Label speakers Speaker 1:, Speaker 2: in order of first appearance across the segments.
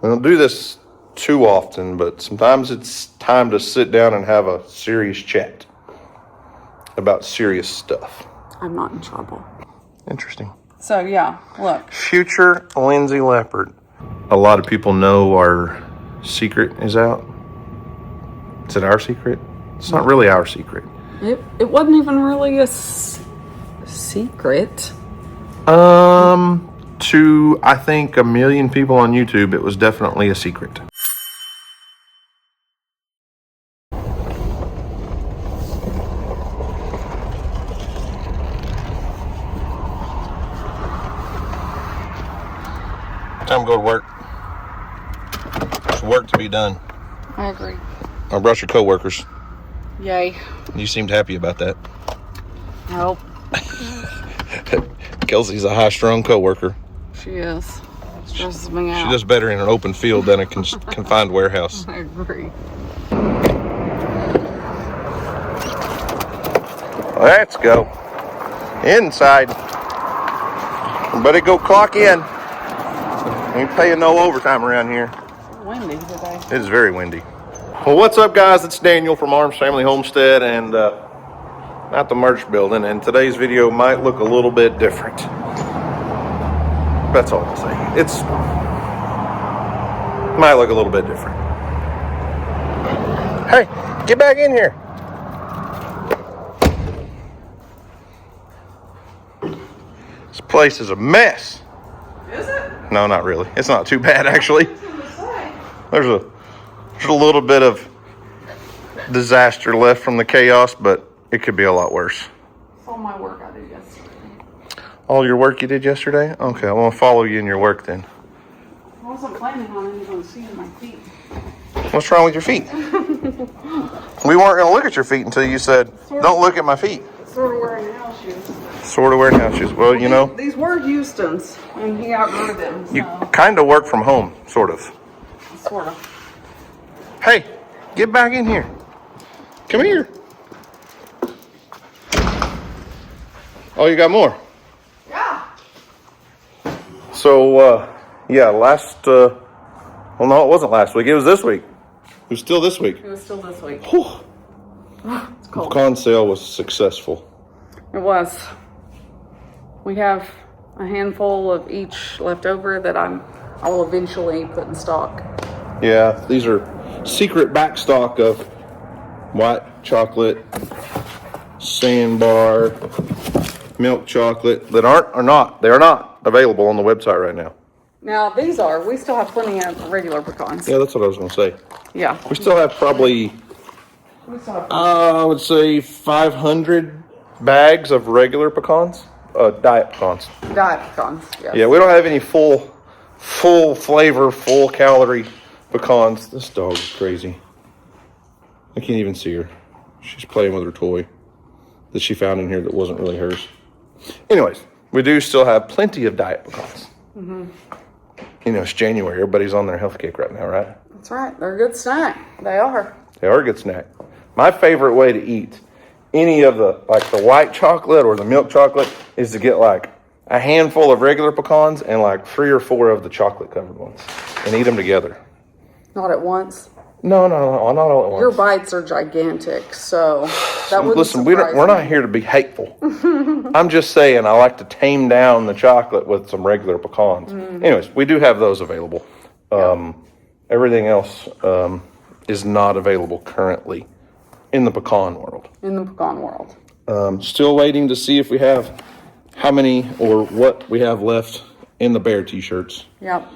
Speaker 1: We don't do this too often, but sometimes it's time to sit down and have a serious chat about serious stuff.
Speaker 2: I'm not in trouble.
Speaker 1: Interesting.
Speaker 2: So, yeah, look.
Speaker 1: Future Lindsay Leopard. A lot of people know our secret is out. Is it our secret? It's not really our secret.
Speaker 2: It wasn't even really a secret.
Speaker 1: To, I think, 1 million people on YouTube, it was definitely a secret. Time to go to work. There's work to be done.
Speaker 2: I agree.
Speaker 1: I brought your coworkers.
Speaker 2: Yay.
Speaker 1: You seemed happy about that.
Speaker 2: Nope.
Speaker 1: Kelsey's a high-strung coworker.
Speaker 2: She is. Stresses me out.
Speaker 1: She does better in an open field than a confined warehouse.
Speaker 2: I agree.
Speaker 1: Let's go. Inside. Everybody go clock in. Ain't paying no overtime around here.
Speaker 2: It's windy today.
Speaker 1: It is very windy. Well, what's up, guys? It's Daniel from Arms Family Homestead and not the merch building. And today's video might look a little bit different. That's all I'll say. It's might look a little bit different. Hey, get back in here. This place is a mess.
Speaker 2: Is it?
Speaker 1: No, not really. It's not too bad, actually. There's a little bit of disaster left from the chaos, but it could be a lot worse.
Speaker 2: It's all my work I did yesterday.
Speaker 1: All your work you did yesterday? Okay, I want to follow you in your work then.
Speaker 2: I wasn't planning on anyone seeing my feet.
Speaker 1: What's wrong with your feet? We weren't going to look at your feet until you said, don't look at my feet.
Speaker 2: Sort of wearing house shoes.
Speaker 1: Sort of wearing house shoes. Well, you know.
Speaker 2: These were Houston's, and he outgrew them. So.
Speaker 1: You kind of work from home, sort of.
Speaker 2: Sort of.
Speaker 1: Hey, get back in here. Come here. Oh, you got more?
Speaker 2: Yeah.
Speaker 1: So, yeah, well, no, it wasn't last week. It was this week. It was still this week.
Speaker 2: It was still this week.
Speaker 1: Whew.
Speaker 2: It's cold.
Speaker 1: Pecan sale was successful.
Speaker 2: It was. We have a handful of each left over that I will eventually put in stock.
Speaker 1: Yeah, these are secret back stock of white chocolate, sandbar, milk chocolate that are not available on the website right now.
Speaker 2: Now we still have plenty of regular pecans.
Speaker 1: Yeah, that's what I was going to say.
Speaker 2: Yeah.
Speaker 1: We still have probably, I would say 500 bags of regular pecans, diet pecans.
Speaker 2: Diet pecans, yes.
Speaker 1: Yeah, we don't have any full flavor, full calorie pecans. This dog is crazy. I can't even see her. She's playing with her toy that she found in here that wasn't really hers. Anyways, we do still have plenty of diet pecans. Mm-hmm. You know, it's January. Everybody's on their health kick right now, right?
Speaker 2: That's right. They're a good snack. They are.
Speaker 1: They are a good snack. My favorite way to eat any of the white chocolate or the milk chocolate is to get like a handful of regular pecans and like 3 or 4 of the chocolate covered ones and eat them together.
Speaker 2: Not at once.
Speaker 1: No, not all at once.
Speaker 2: Your bites are gigantic, so that wouldn't
Speaker 1: Listen,
Speaker 2: surprise
Speaker 1: we're not
Speaker 2: me.
Speaker 1: here to be hateful. I'm just saying I like to tame down the chocolate with some regular pecans. Mm-hmm. Anyways, we do have those available. Everything else is not available currently in the pecan world.
Speaker 2: In the pecan world.
Speaker 1: Still waiting to see if we have how many or what we have left in the bear t-shirts.
Speaker 2: Yep.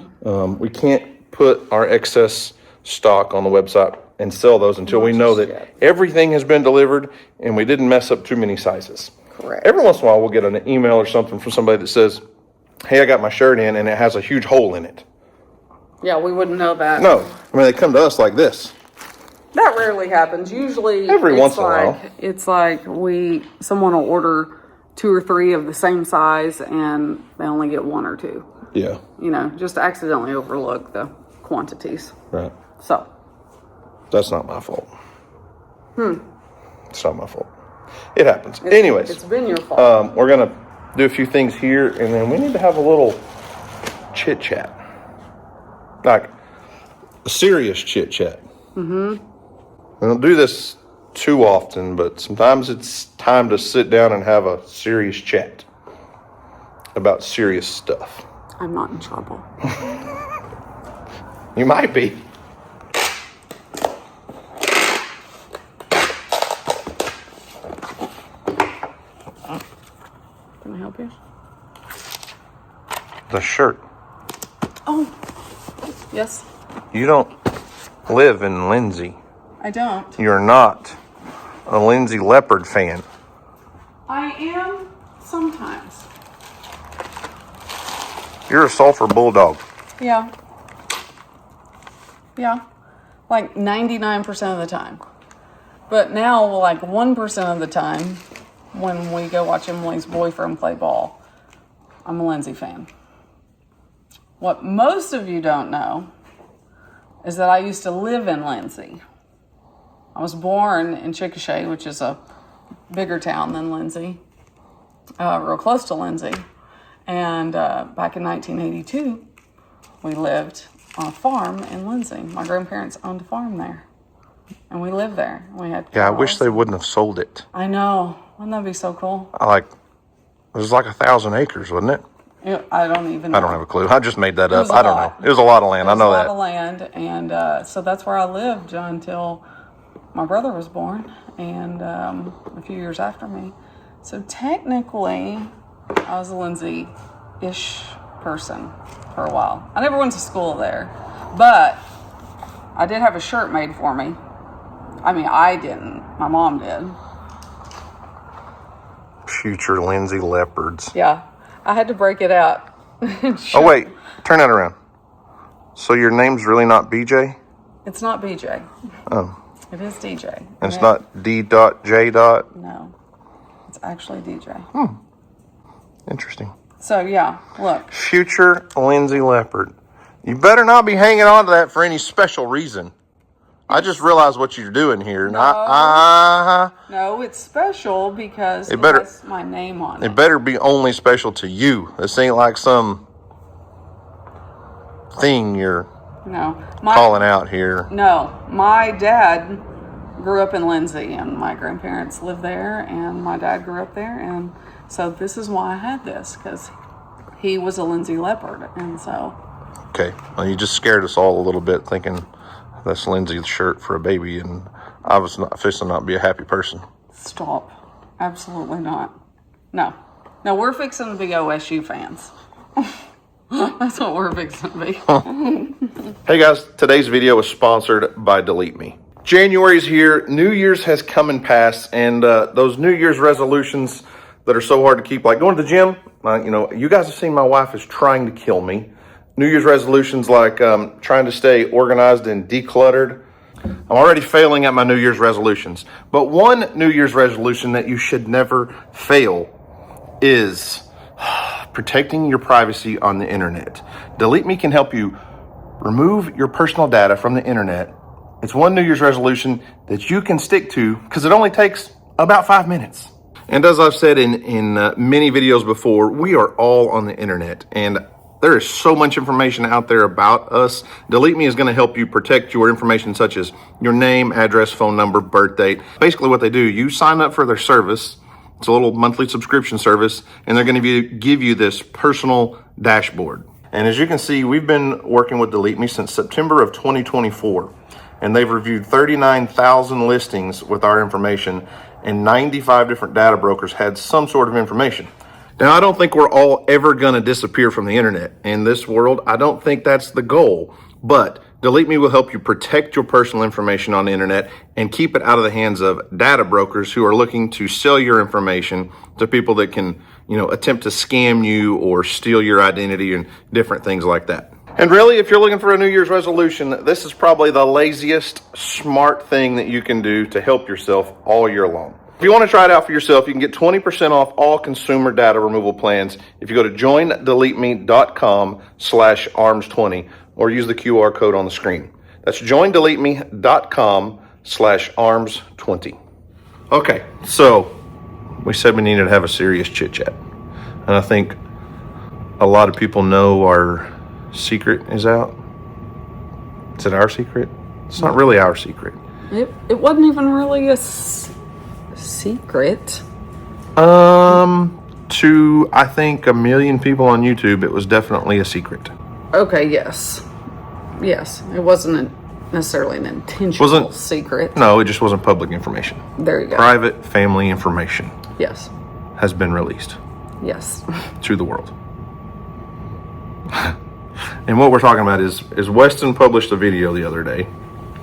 Speaker 1: We can't put our excess stock on the website and sell those until we know that everything has been delivered and we didn't mess up too many sizes.
Speaker 2: Correct.
Speaker 1: Every once in a while we'll get an email or something from somebody that says, hey, I got my shirt in and it has a huge hole in it.
Speaker 2: Yeah, we wouldn't know that.
Speaker 1: No, I mean, they come to us like this.
Speaker 2: That rarely happens. Usually
Speaker 1: every once in a while.
Speaker 2: It's like someone will order 2 or 3 of the same size and they only get 1 or 2.
Speaker 1: Yeah.
Speaker 2: You know, just accidentally overlook the quantities.
Speaker 1: Right.
Speaker 2: So.
Speaker 1: That's not my fault. It's not my fault. It happens. Anyways.
Speaker 2: It's been your fault.
Speaker 1: We're going to do a few things here, and then we need to have a little chit-chat. Like, a serious chit chat. I don't do this too often, but sometimes it's time to sit down and have a serious chat about serious stuff.
Speaker 2: I'm not in trouble.
Speaker 1: You might be.
Speaker 2: Can I help you?
Speaker 1: The shirt.
Speaker 2: Oh, yes.
Speaker 1: You don't live in Lindsay.
Speaker 2: I don't.
Speaker 1: You're not a Lindsay Leopard fan.
Speaker 2: I am sometimes.
Speaker 1: You're a Sulphur Bulldog.
Speaker 2: Yeah. Yeah. Like 99% of the time. But now, like 1% of the time, when we go watch Emily's boyfriend play ball, I'm a Lindsay fan. What most of you don't know is that I used to live in Lindsay. I was born in Chickasha, which is a bigger town than Lindsay, real close to Lindsay. And back in 1982, we lived on a farm in Lindsay. My grandparents owned a farm there, and we lived there. We had
Speaker 1: I wish they wouldn't have sold it.
Speaker 2: I know. Wouldn't that be so cool?
Speaker 1: It was like 1,000 acres, wasn't it?
Speaker 2: I don't even know.
Speaker 1: I don't have a clue. I just made that up.
Speaker 2: was a
Speaker 1: I don't
Speaker 2: lot.
Speaker 1: know. It was a lot of land. I know that.
Speaker 2: It was a lot of land, and so that's where I lived until my brother was born, and a few years after me. So technically, I was a Lindsay-ish person for a while. I never went to school there, but I did have a shirt made for me. I mean, I didn't. My mom did.
Speaker 1: Future Lindsay Leopards.
Speaker 2: Yeah. I had to break it out.
Speaker 1: Oh, wait. Turn that around. So your name's really not BJ?
Speaker 2: It's not BJ.
Speaker 1: Oh.
Speaker 2: It is DJ.
Speaker 1: And it's not D.J.
Speaker 2: No. It's actually DJ.
Speaker 1: Interesting.
Speaker 2: So, yeah, look.
Speaker 1: Future Lindsay Leopard. You better not be hanging on to that for any special reason. I just realized what you're doing here.
Speaker 2: No, it's special because it has my name on it.
Speaker 1: It better be only special to you. This ain't like some thing you're calling out here.
Speaker 2: No, my dad grew up in Lindsay, and my grandparents lived there, and my dad grew up there, and so this is why I had this, because he was a Lindsay Leopard, and so.
Speaker 1: Okay, well, you just scared us all a little bit thinking that's Lindsay's shirt for a baby, and I was not fixing not be a happy person.
Speaker 2: Stop. Absolutely not. No, we're fixing to be OSU fans. That's what we're fixing to be.
Speaker 1: Hey guys, today's video is sponsored by Delete Me. January's here, New Year's has come and passed, and those New Year's resolutions that are so hard to keep, like going to the gym, you guys have seen my wife is trying to kill me. New Year's resolutions like trying to stay organized and decluttered. I'm already failing at my New Year's resolutions. But one New Year's resolution that you should never fail is protecting your privacy on the internet. Delete Me can help you remove your personal data from the internet. It's one New Year's resolution that you can stick to because it only takes about 5 minutes. And as I've said in many videos before, we are all on the internet, and there is so much information out there about us. Delete Me is going to help you protect your information such as your name, address, phone number, birth date. Basically what they do, you sign up for their service. It's a little monthly subscription service, and they're going to give you this personal dashboard. And as you can see, we've been working with Delete Me since September of 2024, and they've reviewed 39,000 listings with our information, and 95 different data brokers had some sort of information. Now, I don't think we're all ever going to disappear from the internet. In this world, I don't think that's the goal. But Delete Me will help you protect your personal information on the internet and keep it out of the hands of data brokers who are looking to sell your information to people that can, attempt to scam you or steal your identity and different things like that. And really, if you're looking for a New Year's resolution, this is probably the laziest smart thing that you can do to help yourself all year long. If you want to try it out for yourself, you can get 20% off all consumer data removal plans if you go to joindeleteme.com/arms20 or use the QR code on the screen. That's joindeleteme.com/arms20. Okay, so we said we needed to have a serious chit chat. And I think a lot of people know our secret is out. Is it our secret? It's not really our secret.
Speaker 2: It wasn't even really a secret.
Speaker 1: To, I think, 1 million people on YouTube, it was definitely a secret.
Speaker 2: Okay, yes. Yes, it wasn't necessarily an intentional secret.
Speaker 1: No, it just wasn't public information.
Speaker 2: There you go.
Speaker 1: Private family information
Speaker 2: Yes.
Speaker 1: has been released
Speaker 2: Yes.
Speaker 1: to the world. And what we're talking about is Weston published a video the other day,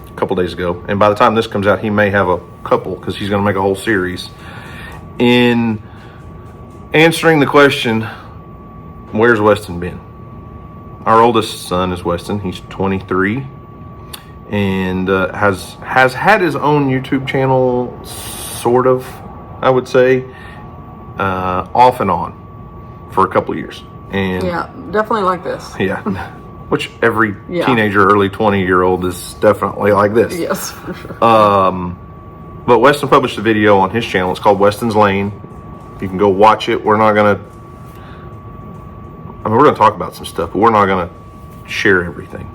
Speaker 1: a couple days ago, and by the time this comes out, he may have a couple, because he's going to make a whole series, in answering the question, where's Weston been? Our oldest son is Weston. He's 23 and has had his own YouTube channel, sort of, I would say, off and on for a couple of years. And
Speaker 2: Yeah, definitely like this.
Speaker 1: yeah, which every teenager, early 20-year-old is definitely like this.
Speaker 2: Yes, for sure.
Speaker 1: But Weston published a video on his channel. It's called Weston's Lane. You can go watch it. We're not going to, we're going to talk about some stuff, but we're not going to share everything.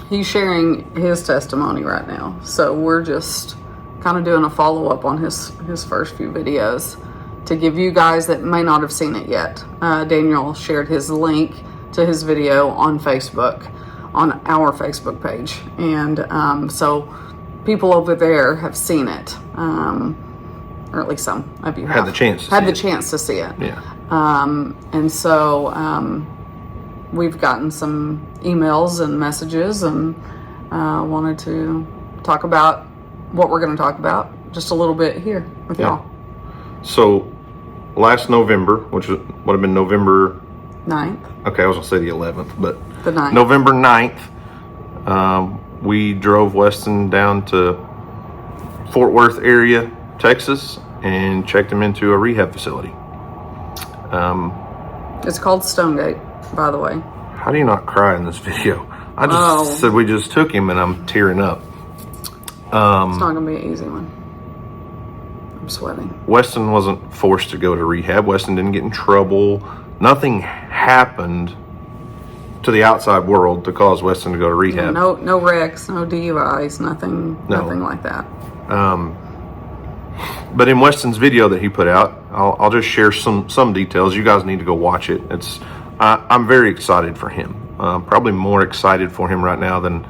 Speaker 2: He's sharing his testimony right now. So we're just kind of doing a follow-up on his first few videos to give you guys that may not have seen it yet. Daniel shared his link to his video on Facebook, on our Facebook page. And so people over there have seen it. Or at least some of you have.
Speaker 1: Had the chance
Speaker 2: to see it.
Speaker 1: Yeah.
Speaker 2: And so we've gotten some emails and messages and wanted to talk about what we're going to talk about just a little bit here with y'all.
Speaker 1: So last November, which would have been November
Speaker 2: 9th.
Speaker 1: Okay, I was going to say the 11th, but
Speaker 2: The 9th.
Speaker 1: November 9th, we drove Weston down to Fort Worth area, Texas, and checked him into a rehab facility.
Speaker 2: It's called Stonegate, by the way.
Speaker 1: How do you not cry in this video? I just said we just took him and I'm tearing up.
Speaker 2: It's not going to be an easy one. I'm sweating.
Speaker 1: Weston wasn't forced to go to rehab. Weston didn't get in trouble. Nothing happened to the outside world to cause Weston to go to rehab.
Speaker 2: No wrecks, no DUIs, nothing like that.
Speaker 1: But in Weston's video that he put out, I'll just share some details. You guys need to go watch it. I'm very excited for him. Probably more excited for him right now than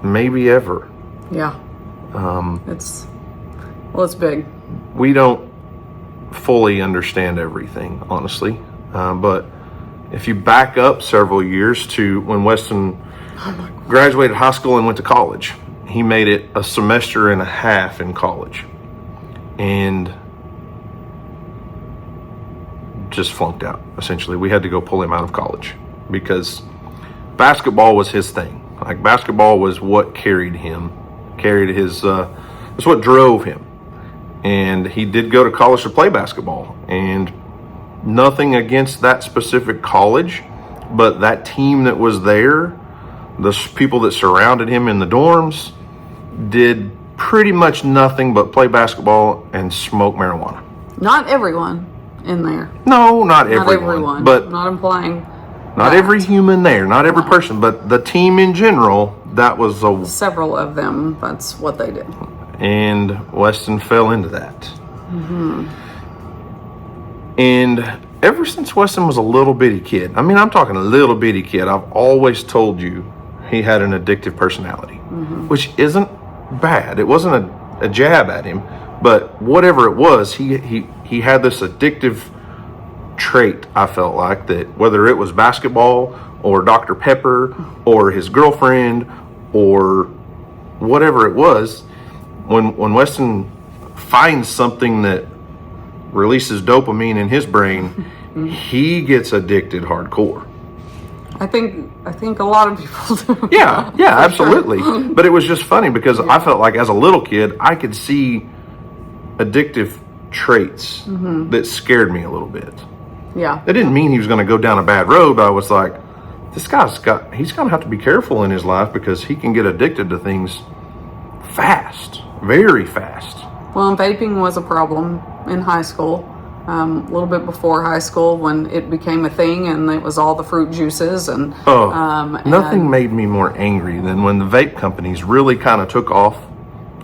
Speaker 1: maybe ever.
Speaker 2: Yeah. It's big.
Speaker 1: We don't fully understand everything, honestly. But if you back up several years to when Weston graduated high school and went to college, he made it a semester and a half in college and just flunked out. Essentially, we had to go pull him out of college because basketball was his thing. Like, basketball was what carried him, it's what drove him. And he did go to college to play basketball, and nothing against that specific college, but that team that was there, the people that surrounded him in the dorms, did pretty much nothing but play basketball and smoke marijuana.
Speaker 2: Not everyone in there.
Speaker 1: No, not
Speaker 2: Not everyone.
Speaker 1: But
Speaker 2: not implying.
Speaker 1: not
Speaker 2: that.
Speaker 1: every human there, not every person, but the team in general, that was
Speaker 2: Several of them, that's what they did.
Speaker 1: And Weston fell into that.
Speaker 2: Mm-hmm.
Speaker 1: And ever since Weston was a little bitty kid, I'm talking a little bitty kid, I've always told you he had an addictive personality, which isn't bad. It wasn't a jab at him, but whatever it was, he had this addictive trait, I felt like, that whether it was basketball or Dr. Pepper or his girlfriend or whatever it was, when Weston finds something that releases dopamine in his brain, he gets addicted hardcore.
Speaker 2: I think a lot of people do.
Speaker 1: Yeah, absolutely. Sure. But it was just funny because I felt like as a little kid, I could see addictive traits that scared me a little bit.
Speaker 2: Yeah.
Speaker 1: It didn't mean he was going to go down a bad road, but I was like, he's going to have to be careful in his life because he can get addicted to things fast, very fast.
Speaker 2: Well, vaping was a problem in high school. a little bit before high school when it became a thing, and it was all the fruit juices and
Speaker 1: nothing made me more angry than when the vape companies really kind of took off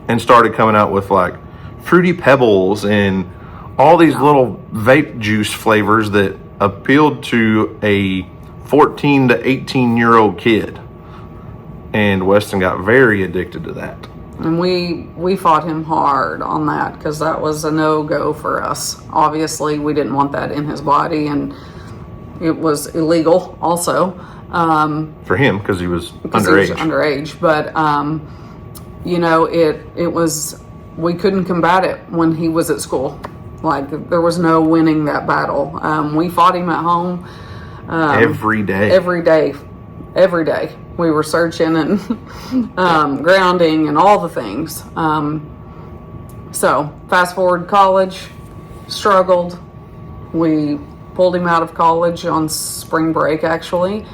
Speaker 1: and started coming out with like Fruity Pebbles and all these little vape juice flavors that appealed to a 14 to 18-year-old kid. And Weston got very addicted to that.
Speaker 2: And we fought him hard on that because that was a no-go for us. Obviously, we didn't want that in his body, and it was illegal also.
Speaker 1: For him, because he was
Speaker 2: underage. But, it was, we couldn't combat it when he was at school. Like, there was no winning that battle. We fought him at home.
Speaker 1: Every day.
Speaker 2: Every day. We were searching and grounding and all the things. So fast forward college, struggled. We pulled him out of college on spring break actually,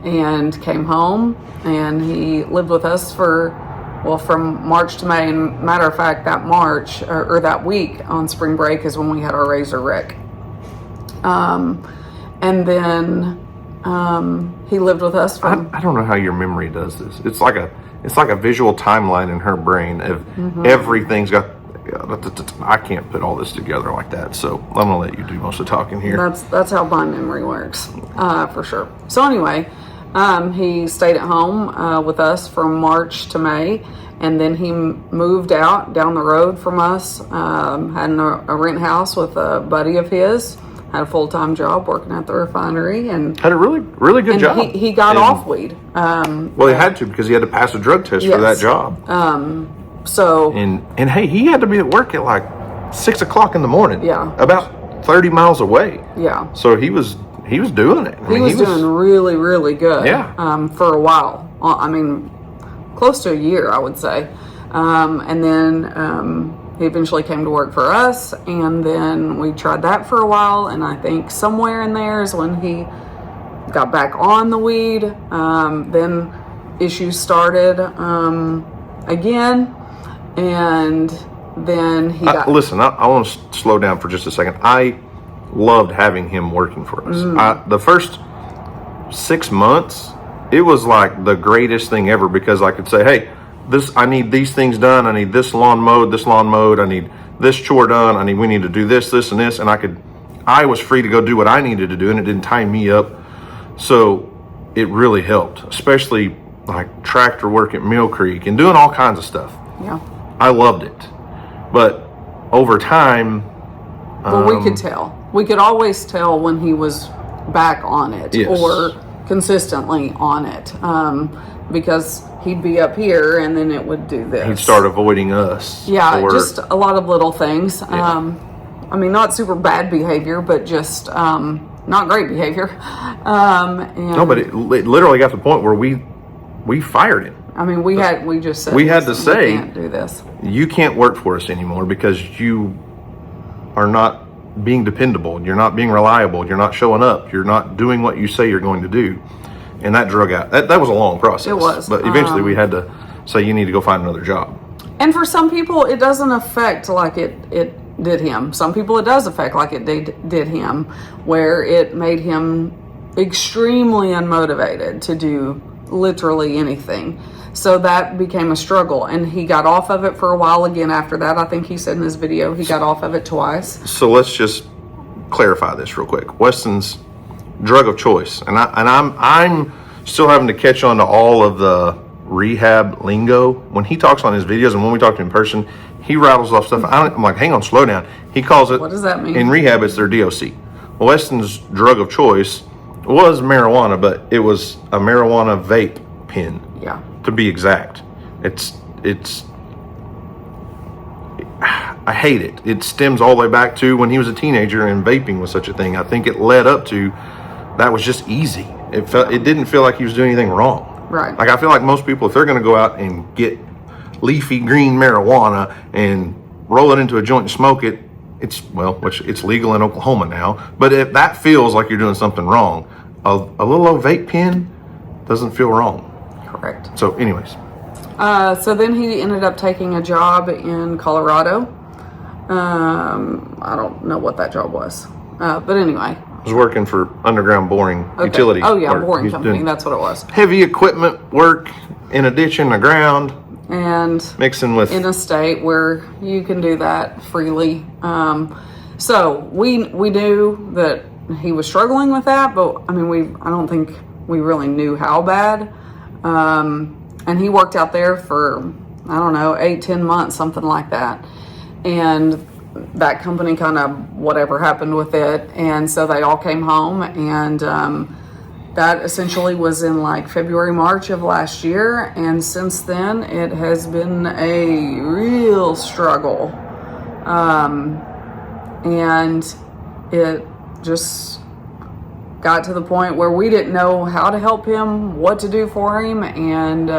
Speaker 2: and came home, and he lived with us from March to May. And matter of fact, that March or that week on spring break is when we had our razor wreck. And then he lived with us from...
Speaker 1: I don't know how your memory does this. It's like a visual timeline in her brain of everything's got... I can't put all this together like that, so I'm gonna let you do most of the talking here.
Speaker 2: That's how my memory works, for sure. So anyway, he stayed at home with us from March to May, and then he moved out down the road from us, had a rent house with a buddy of his. Had a full-time job working at the refinery, and
Speaker 1: had a really, really good job.
Speaker 2: He got off weed.
Speaker 1: Well, he had to, because he had to pass a drug test for that job. And hey, he had to be at work at like 6 o'clock in the morning.
Speaker 2: Yeah,
Speaker 1: about 30 miles away.
Speaker 2: Yeah.
Speaker 1: So he was doing it.
Speaker 2: He was doing really, really good.
Speaker 1: Yeah.
Speaker 2: For a while. I mean, close to a year, I would say. And then he eventually came to work for us, and then we tried that for a while, and I think somewhere in there is when he got back on the weed. Then issues started again, and then he got...
Speaker 1: Listen, I want to slow down for just a second. I loved having him working for us. The first 6 months, it was like the greatest thing ever, because I could say, hey, I need these things done. I need this lawn mowed. I need this chore done. We need to do this, and this. And I was free to go do what I needed to do, and it didn't tie me up. So it really helped, especially like tractor work at Mill Creek and doing all kinds of stuff.
Speaker 2: Yeah.
Speaker 1: I loved it. But over time...
Speaker 2: Well, we could tell. We could always tell when he was back on it,
Speaker 1: yes,
Speaker 2: or consistently on it. Because he'd be up here and then it would do this.
Speaker 1: He'd start avoiding us.
Speaker 2: Yeah, just a lot of little things. Yeah. Not super bad behavior, but just not great behavior.
Speaker 1: No, but it literally got to the point where we fired him.
Speaker 2: We just said
Speaker 1: we had to say,
Speaker 2: you can't do this.
Speaker 1: You can't work for us anymore because you are not being dependable. You're not being reliable. You're not showing up. You're not doing what you say you're going to do. And that drug out. That was a long process.
Speaker 2: It was.
Speaker 1: But eventually we had to say, you need to go find another job.
Speaker 2: And for some people, it doesn't affect like it did him. Some people it does affect like it did him, where it made him extremely unmotivated to do literally anything. So that became a struggle. And he got off of it for a while again after that. I think he said in his video he got off of it twice.
Speaker 1: So let's just clarify this real quick. Weston's drug of choice, and I'm still having to catch on to all of the rehab lingo. When he talks on his videos and when we talk to him in person, he rattles off stuff. I'm like, hang on, slow down. He calls it...
Speaker 2: What does that mean?
Speaker 1: In rehab, it's their DOC. Weston's drug of choice was marijuana, but it was a marijuana vape pen.
Speaker 2: Yeah.
Speaker 1: To be exact. It's I hate it. It stems all the way back to when he was a teenager and vaping was such a thing. I think it led up to that was just easy. It didn't feel like he was doing anything wrong.
Speaker 2: Right.
Speaker 1: Like I feel like most people, if they're going to go out and get leafy green marijuana and roll it into a joint and smoke it, it's legal in Oklahoma now. But if that feels like you're doing something wrong, a little old vape pen doesn't feel wrong.
Speaker 2: Correct.
Speaker 1: So anyways.
Speaker 2: So then he ended up taking a job in Colorado. I don't know what that job was. But anyway.
Speaker 1: I was working for underground boring utility.
Speaker 2: Oh, yeah,
Speaker 1: work.
Speaker 2: boring company. That's what it was.
Speaker 1: Heavy equipment work in a ditch in the ground.
Speaker 2: And
Speaker 1: mixing with.
Speaker 2: In a state where you can do that freely. So we knew that he was struggling with that, but I mean, I don't think we really knew how bad. And he worked out there for, I don't know, 8-10 months, something like that. And that company kind of whatever happened with it, and so they all came home, and that essentially was in like February, March of last year, and since then it has been a real struggle, and it just got to the point where we didn't know how to help him, what to do for him, and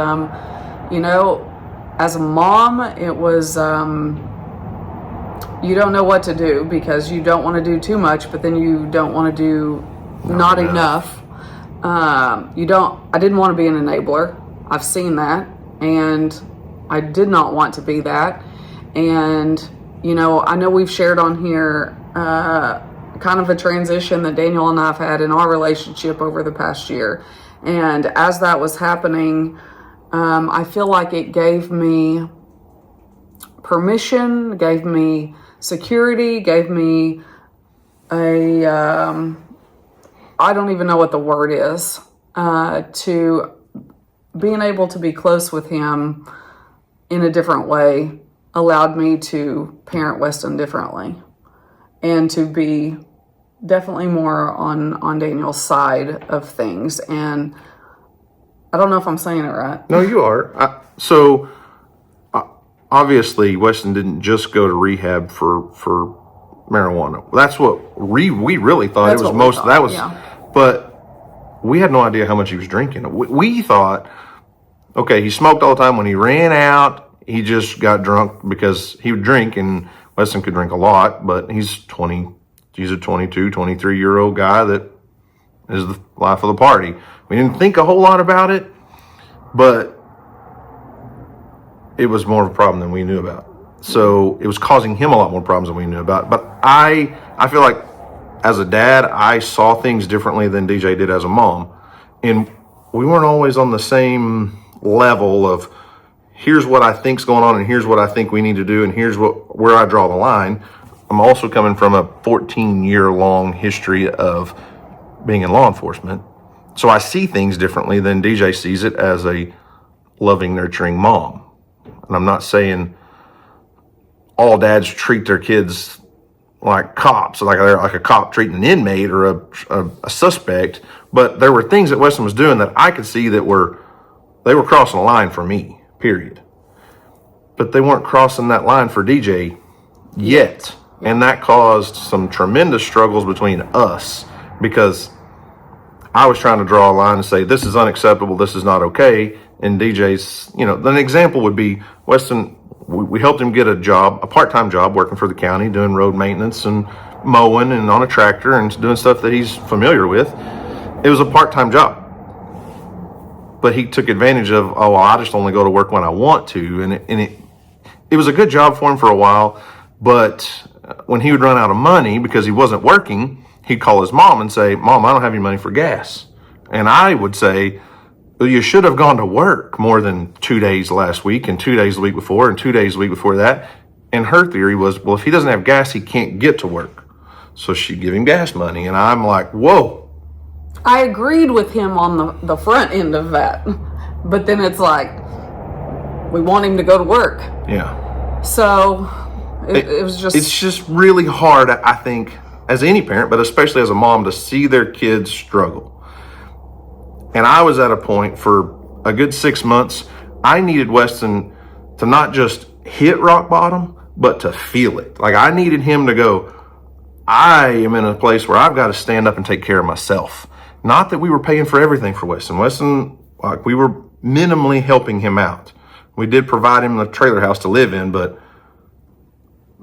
Speaker 2: you know, as a mom, it was you don't know what to do because you don't want to do too much, but then you don't want to do not enough. I didn't want to be an enabler. I've seen that, and I did not want to be that. And, you know, I know we've shared on here kind of a transition that Daniel and I have had in our relationship over the past year. And as that was happening, I feel like it gave me permission, gave me security, gave me a, I don't even know what the word is, to being able to be close with him in a different way allowed me to parent Weston differently and to be definitely more on Daniel's side of things. And I don't know if I'm saying it right.
Speaker 1: No, you are. Obviously, Weston didn't just go to rehab for marijuana. That's what we really thought. It was most. That was, but we had no idea how much he was drinking. We thought, okay, he smoked all the time. When he ran out, he just got drunk because he would drink, and Weston could drink a lot. But he's a 22, 23-year-old guy that is the life of the party. We didn't think a whole lot about it, but it was more of a problem than we knew about. So it was causing him a lot more problems than we knew about. But I feel like as a dad, I saw things differently than DJ did as a mom. And we weren't always on the same level of here's what I think's going on and here's what I think we need to do and here's where I draw the line. I'm also coming from a 14-year-long history of being in law enforcement. So I see things differently than DJ sees it as a loving, nurturing mom. And I'm not saying all dads treat their kids like cops, like they're like a cop treating an inmate or a suspect. But there were things that Weston was doing that I could see that they were crossing a line for me, period. But they weren't crossing that line for DJ yet. And that caused some tremendous struggles between us because I was trying to draw a line and say, this is unacceptable, this is not okay. And DJ's, you know, an example would be Weston, we helped him get a part-time job working for the county, doing road maintenance and mowing and on a tractor and doing stuff that he's familiar with. It was a part-time job. But he took advantage of, oh, well, I just only go to work when I want to. And it was a good job for him for a while. But when he would run out of money because he wasn't working, he'd call his mom and say, Mom, I don't have any money for gas. And I would say, well, you should have gone to work more than 2 days last week and 2 days the week before and 2 days the week before that. And her theory was, well, if he doesn't have gas, he can't get to work. So she'd give him gas money. And I'm like, whoa.
Speaker 2: I agreed with him on the front end of that. But then it's like, we want him to go to work.
Speaker 1: Yeah.
Speaker 2: So it was just...
Speaker 1: It's just really hard, I think, as any parent, but especially as a mom, to see their kids struggle. And I was at a point for a good 6 months, I needed Weston to not just hit rock bottom, but to feel it. Like I needed him to go, I am in a place where I've got to stand up and take care of myself. Not that we were paying for everything for Weston. Weston, like we were minimally helping him out. We did provide him a trailer house to live in, but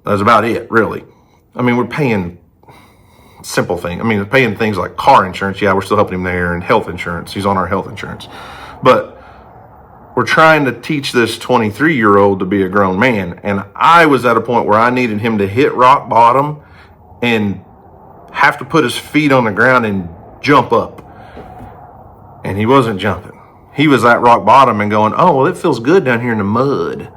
Speaker 1: that's about it, really. I mean, we're paying simple things. I mean, paying things like car insurance. Yeah, we're still helping him there, and health insurance. He's on our health insurance. But we're trying to teach this 23-year-old to be a grown man. And I was at a point where I needed him to hit rock bottom and have to put his feet on the ground and jump up. And he wasn't jumping. He was at rock bottom and going, oh, well, it feels good down here in the mud.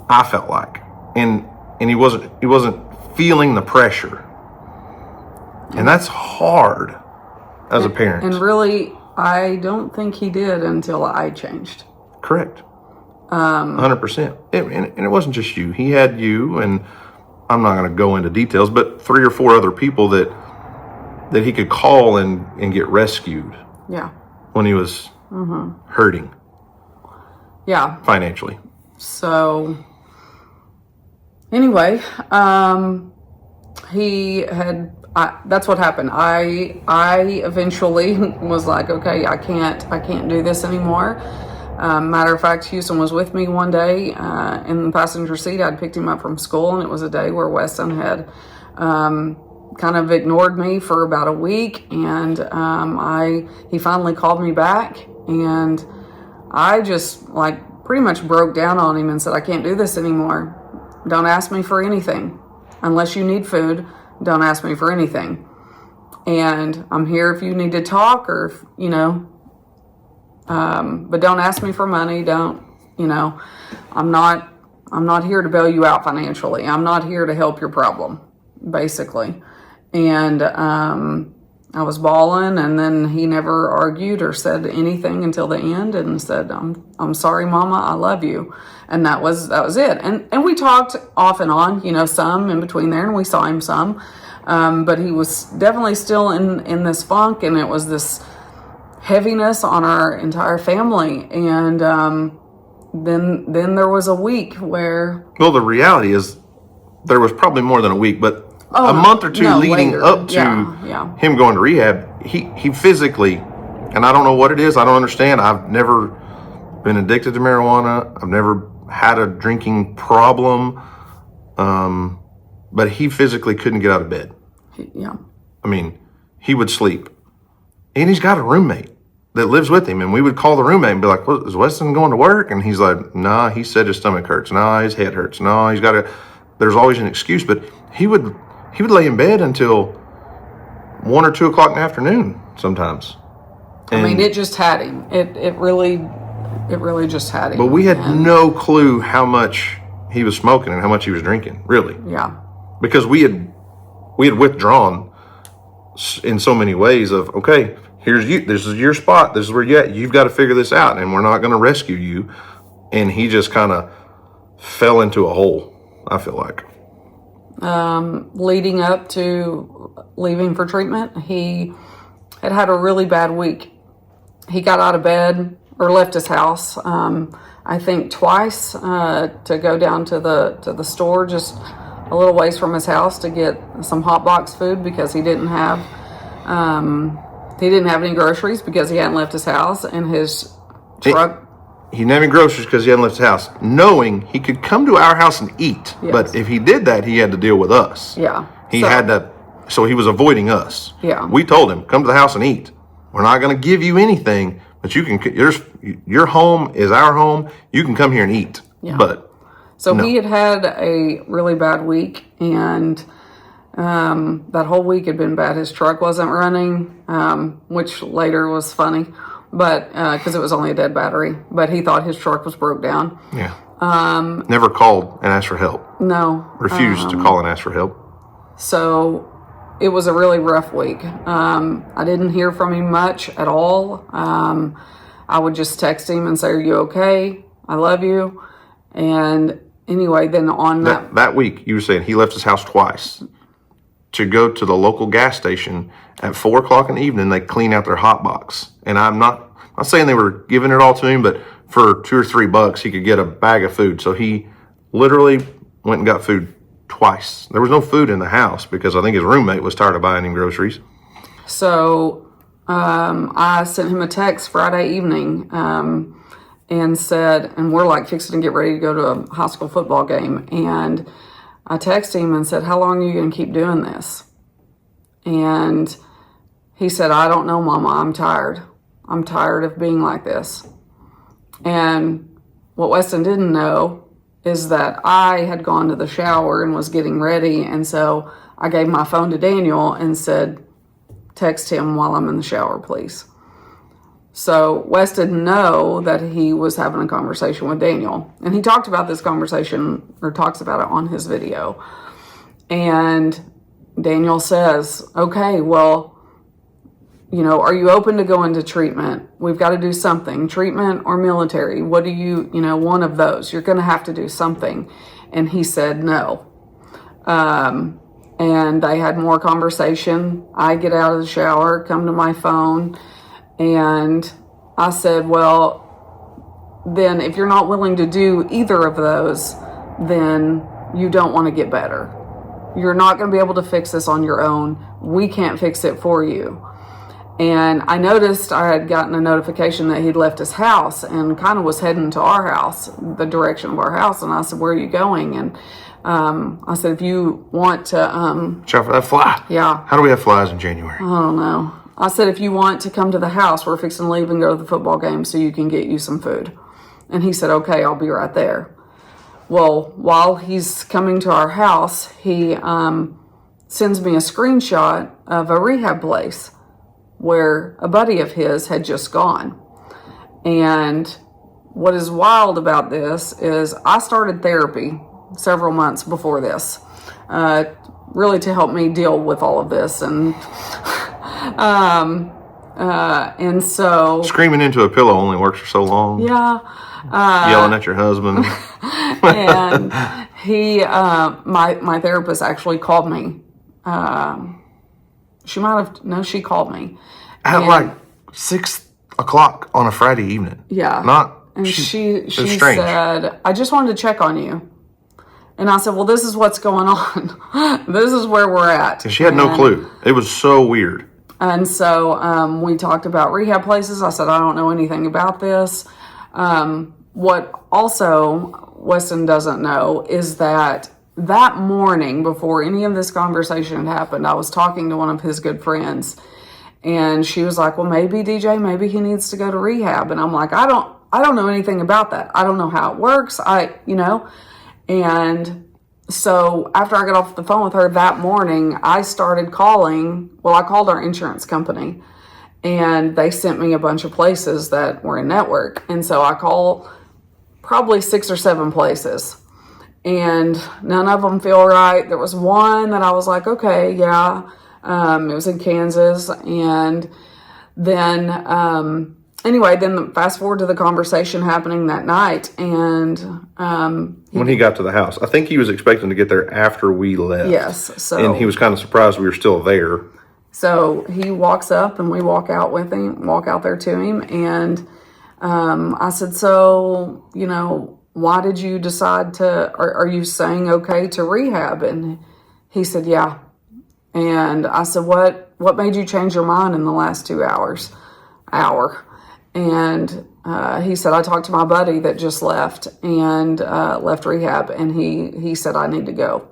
Speaker 1: I felt like. And he wasn't feeling the pressure. And that's hard as a parent.
Speaker 2: And really, I don't think he did until I changed.
Speaker 1: Correct. 100%. And it wasn't just you. He had you, and I'm not going to go into details, but 3 or 4 other people that he could call and get rescued.
Speaker 2: Yeah. When
Speaker 1: he was hurting.
Speaker 2: Yeah.
Speaker 1: Financially.
Speaker 2: So, anyway, that's what happened. I eventually was like, okay, I can't do this anymore. Matter of fact, Houston was with me one day in the passenger seat. I'd picked him up from school, and it was a day where Weston had kind of ignored me for about a week, and he finally called me back, and I just pretty much broke down on him and said, I can't do this anymore. Don't ask me for anything. Unless you need food, don't ask me for anything. And I'm here if you need to talk, or but don't ask me for money. Don't, I'm not here to bail you out financially. I'm not here to help your problem, basically. And I was bawling, and then he never argued or said anything until the end, and said, I'm sorry, Mama, I love you. And that was it. And we talked off and on, some in between there, and we saw him some. But he was definitely still in this funk, and it was this heaviness on our entire family. And then there was a week where... Well,
Speaker 1: the reality is there was probably more than a week, but a month or two leading later, up to him going to rehab, he physically, and I don't know what it is, I don't understand. I've never been addicted to marijuana. I've never had a drinking problem. But he physically couldn't get out of bed. I mean, he would sleep. And he's got a roommate that lives with him. And we would call the roommate and be like, well, is Weston going to work? And he's like, nah, he said his stomach hurts. Nah, his head hurts. No, there's always an excuse. But he would lay in bed until 1 or 2 o'clock in the afternoon sometimes. And
Speaker 2: it just had him. It really just had him.
Speaker 1: But we had no clue how much he was smoking and how much he was drinking, really.
Speaker 2: Yeah.
Speaker 1: Because we had withdrawn in so many ways of, okay, here's you, this is your spot, this is where you're at, you've got to figure this out, and we're not going to rescue you. And he just kind of fell into a hole, I feel like.
Speaker 2: Leading up to leaving for treatment, he had a really bad week. He got out of bed or left his house, I think twice, to go down to the store just a little ways from his house to get some hot box food, because he didn't have any groceries because he hadn't left his house, and his truck.
Speaker 1: He didn't have any groceries because he hadn't left his house, knowing he could come to our house and eat. Yes. But if he did that, he had to deal with us.
Speaker 2: Yeah.
Speaker 1: So he was avoiding us.
Speaker 2: Yeah.
Speaker 1: We told him, come to the house and eat. We're not going to give you anything, but your home is our home. You can come here and eat.
Speaker 2: Yeah. So he had a really bad week, and that whole week had been bad. His truck wasn't running, which later was funny, but because it was only a dead battery. But he thought his truck was broke down.
Speaker 1: Yeah. Never called and asked for help.
Speaker 2: No.
Speaker 1: Refused to call and ask for help.
Speaker 2: So it was a really rough week. I didn't hear from him much at all. I would just text him and say, are you okay? I love you. And anyway, then on
Speaker 1: that week, you were saying he left his house twice to go to the local gas station at 4 o'clock in the evening. They clean out their hot box. And I'm not saying they were giving it all to him, but for $2 or $3 he could get a bag of food. So he literally went and got food twice. There was no food in the house because I think his roommate was tired of buying him groceries.
Speaker 2: So I sent him a text Friday evening and said, and we're fixing to get ready to go to a high school football game. And I texted him and said, how long are you going to keep doing this? And he said, I don't know, Mama. I'm tired. I'm tired of being like this. And what Weston didn't know is that I had gone to the shower and was getting ready. And so I gave my phone to Daniel and said, text him while I'm in the shower, please. So Wes didn't know that he was having a conversation with Daniel. And he talked about this conversation, or talks about it on his video. And Daniel says, okay, well, you know, are you open to going to treatment? We've got to do something, treatment or military. What do you know, one of those. You're going to have to do something. And he said no. And they had more conversation. I get out of the shower, come to my phone, and I said, well, then if you're not willing to do either of those, then you don't want to get better. You're not going to be able to fix this on your own. We can't fix it for you. And I noticed I had gotten a notification that he'd left his house and kind of was heading to our house, the direction of our house. And I said, where are you going? And I said, if you want to...
Speaker 1: Watch out for that fly.
Speaker 2: Yeah.
Speaker 1: How do we have flies in January?
Speaker 2: I don't know. I said, if you want to come to the house, we're fixing to leave and go to the football game so you can get you some food. And he said, okay, I'll be right there. Well, while he's coming to our house, he sends me a screenshot of a rehab place where a buddy of his had just gone. And what is wild about this is I started therapy several months before this, really to help me deal with all of this. And so
Speaker 1: screaming into a pillow only works for so long.
Speaker 2: Yeah.
Speaker 1: Yelling at your husband.
Speaker 2: And he, my therapist actually called me. She called me.
Speaker 1: At like 6 o'clock on a Friday evening.
Speaker 2: Yeah. She said, I just wanted to check on you. And I said, well, this is what's going on. This is where we're at.
Speaker 1: And she had no clue. It was so weird.
Speaker 2: And so we talked about rehab places. I said, I don't know anything about this. What also Weston doesn't know is that morning, before any of this conversation had happened, I was talking to one of his good friends. And she was like, well, maybe DJ, maybe he needs to go to rehab. And I'm like, I don't know anything about that. I don't know how it works. And so after I got off the phone with her that morning, I started calling. Well, I called our insurance company and they sent me a bunch of places that were in network. And so I called probably 6 or 7 places and none of them feel right. There was one that I was like, okay, yeah. It was in Kansas. And then, then fast forward to the conversation happening that night. And,
Speaker 1: when he got to the house, I think he was expecting to get there after we left.
Speaker 2: Yes.
Speaker 1: And he was kind of surprised we were still there.
Speaker 2: So he walks up and we walk out there to him. And, I said, so, why did you decide are you saying okay to rehab? And he said, yeah. And I said, what made you change your mind in the last 2 hours? And he said, I talked to my buddy that just left and left rehab. And he said, I need to go.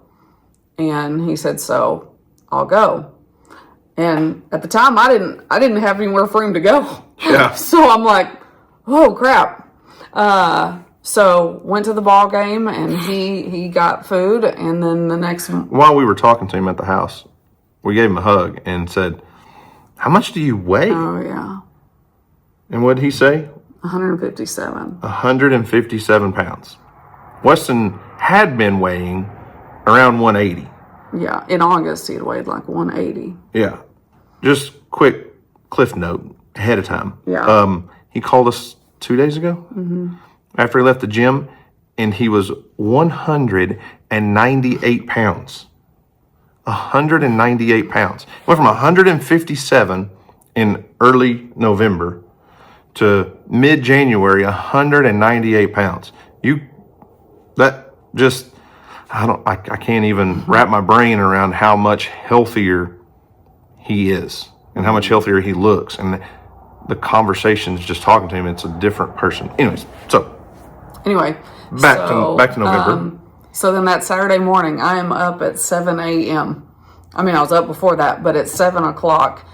Speaker 2: And he said, so I'll go. And at the time I didn't have anywhere for him to go.
Speaker 1: Yeah.
Speaker 2: So I'm like, oh crap. So went to the ball game and he got food. And then the next,
Speaker 1: while we were talking to him at the house, we gave him a hug and said, how much do you weigh?
Speaker 2: Oh, yeah.
Speaker 1: And what did he say?
Speaker 2: 157.
Speaker 1: 157 pounds. Weston had been weighing around 180.
Speaker 2: Yeah. In August, he had weighed like 180.
Speaker 1: Yeah. Just quick cliff note ahead of time.
Speaker 2: Yeah.
Speaker 1: He called us 2 days ago after he left the gym, and he was 198 pounds. 198 pounds. Went from 157 in early November to mid-January, 198 pounds. I can't even wrap my brain around how much healthier he is and how much healthier he looks. And the conversations just talking to him, it's a different person. Anyways, back to November.
Speaker 2: So then that Saturday morning, I am up at 7 a.m. I mean, I was up before that, but at 7 o'clock,